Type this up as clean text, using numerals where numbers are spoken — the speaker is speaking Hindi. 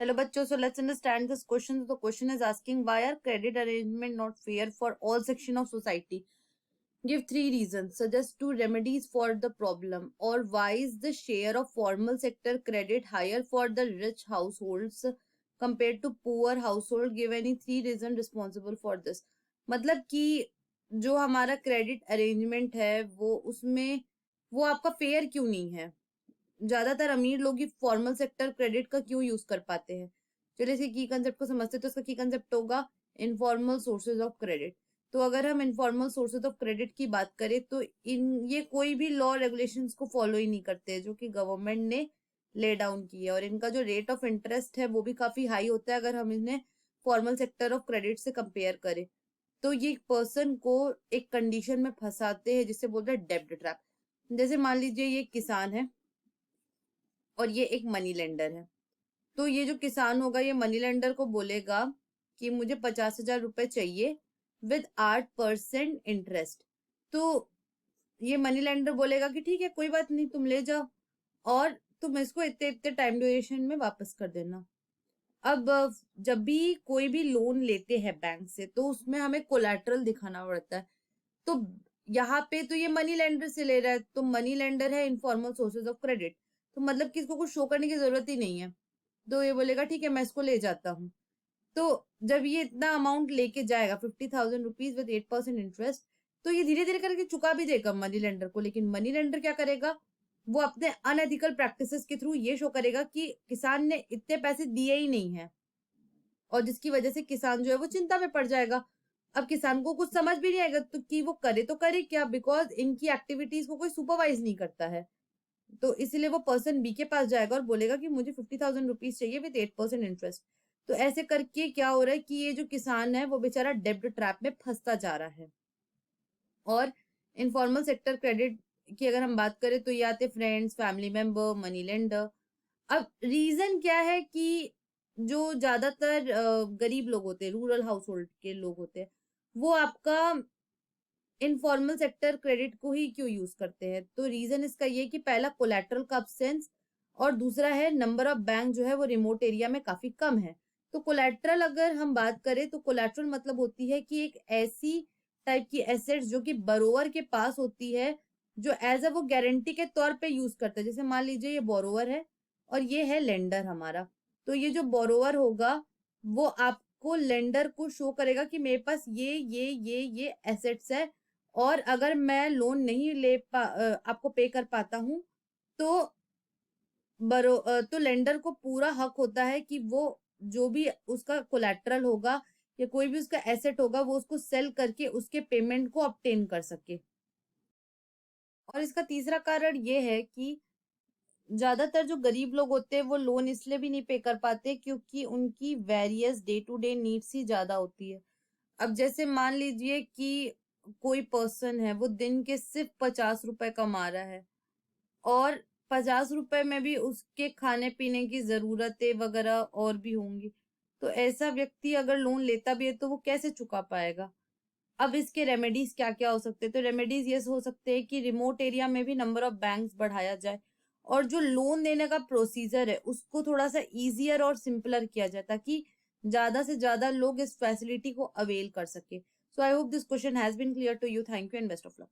Hello bachcho, so let's understand this question. The question is asking, why are credit arrangement not fair for all section of society? Give 3 reasons. Suggest 2 remedies for the problem. Or why is the share of formal sector credit higher for the rich households compared to poor household? Give any 3 reasons responsible for this. मतलब कि जो हमारा क्रेडिट अरेंजमेंट है वो उसमें वो आपका फेयर क्यों नहीं है? ज्यादातर अमीर लोग ही फॉर्मल सेक्टर क्रेडिट का क्यों यूज कर पाते हैं? चलिए इसके की कंसेप्ट को समझते हैं। तो इसका की कंसेप्ट होगा इनफॉर्मल सोर्सेज ऑफ क्रेडिट। तो अगर हम इनफॉर्मल सोर्सेज ऑफ क्रेडिट की बात करें तो ये कोई भी लॉ रेगुलेशंस को फॉलो ही नहीं करते जो कि गवर्नमेंट ने ले डाउन की है, और इनका जो रेट ऑफ इंटरेस्ट है वो भी काफी हाई होता है अगर हम इन्हें फॉर्मल सेक्टर ऑफ क्रेडिट से कंपेयर करें। तो ये पर्सन को एक कंडीशन में फंसाते हैं जिसे बोलते हैं डेब्ट ट्रैप। जैसे मान लीजिए ये किसान है और ये एक मनी लेंडर है। तो ये जो किसान होगा ये मनी लेंडर को बोलेगा कि मुझे 50,000 रुपए चाहिए विद 8% इंटरेस्ट। तो ये मनी लेंडर बोलेगा कि ठीक है कोई बात नहीं, तुम ले जाओ और तुम इसको इतने इतने टाइम ड्यूरेशन में वापस कर देना। अब जब भी कोई भी लोन लेते हैं बैंक से तो उसमें हमें कोलैटरल दिखाना पड़ता है। तो यहाँ पे तो ये मनी लेंडर से ले रहा है, तो मनी लेंडर है इनफॉर्मल सोर्सेज ऑफ क्रेडिट, तो मतलब कि इसको कुछ शो करने की जरूरत ही नहीं है। तो ये बोलेगा ठीक है मैं इसको ले जाता हूँ। तो जब ये इतना अमाउंट लेके जाएगा 50,000 रुपीज विद 8% इंटरेस्ट, तो ये धीरे धीरे करके चुका भी देगा मनी लेंडर को। लेकिन मनी लेंडर क्या करेगा, वो अपने अनएथिकल प्रैक्टिसेस के थ्रू ये शो करेगा कि किसान ने इतने पैसे दिए ही नहीं है, और जिसकी वजह से किसान जो है वो चिंता में पड़ जाएगा। अब किसान को कुछ समझ भी नहीं आएगा तो कि वो करे तो करे क्या, बिकॉज इनकी एक्टिविटीज को कोई सुपरवाइज नहीं करता है। तो इसलिए वो पर्सन बी के पास जाएगा और बोलेगा कि मुझे 50,000 रुपीज चाहिए विद 8% इंटरेस्ट। तो ऐसे करके क्या हो रहा है कि ये जो किसान है वो बेचारा डेब्ट ट्रैप में फंसता जा रहा है। और इनफॉर्मल सेक्टर क्रेडिट की अगर हम बात करें तो ये आते friends, family member, money lender. अब रीजन क्या है कि जो ज्यादातर गरीब लोग होते हैं, रूरल हाउस होल्ड के लोग होते हैं, वो आपका इनफॉर्मल सेक्टर क्रेडिट को ही क्यों यूज करते हैं? तो रीजन इसका ये कि पहला कोलैटरल का अब्सेंस, और दूसरा है नंबर ऑफ बैंक जो है वो रिमोट एरिया में काफी कम है। तो कोलैटरल अगर हम बात करें तो कोलैटरल मतलब होती है कि एक ऐसी टाइप की एसेट्स जो कि बोरोवर के पास होती है, जो एज अ वो गारंटी के तौर पे यूज करता है। जैसे मान लीजिए ये बोरोवर है और ये है लेंडर हमारा। तो ये जो बोरोवर होगा वो आपको लेंडर को शो करेगा कि मेरे पास ये एसेट्स है, और अगर मैं लोन नहीं आपको पे कर पाता हूं तो तो लेंडर को पूरा हक होता है कि वो जो भी उसका कोलैटरल होगा या कोई भी उसका एसेट होगा वो उसको सेल करके उसके पेमेंट को ऑब्टेन कर सके। और इसका तीसरा कारण ये है कि ज्यादातर जो गरीब लोग होते हैं वो लोन इसलिए भी नहीं पे कर पाते क्योंकि उनकी various day to day needs ही ज्यादा होती है। अब जैसे मान लीजिए कि कोई पर्सन है वो दिन के सिर्फ 50 रुपए कमा रहा है, और 50 रुपए में भी उसके खाने पीने की जरूरतें वगैरह और भी होंगी। तो ऐसा व्यक्ति अगर लोन लेता भी है तो वो कैसे चुका पाएगा? अब इसके रेमेडीज क्या क्या हो सकते हैं? तो रेमेडीज ये हो सकते हैं कि रिमोट एरिया में भी नंबर ऑफ बैंक्स बढ़ाया जाए, और जो लोन देने का प्रोसीजर है उसको थोड़ा सा इजियर और सिंपलर किया जाए ताकि ज्यादा से ज्यादा लोग इस फैसिलिटी को अवेल कर सके। So I hope this question has been clear to you. Thank you and best of luck.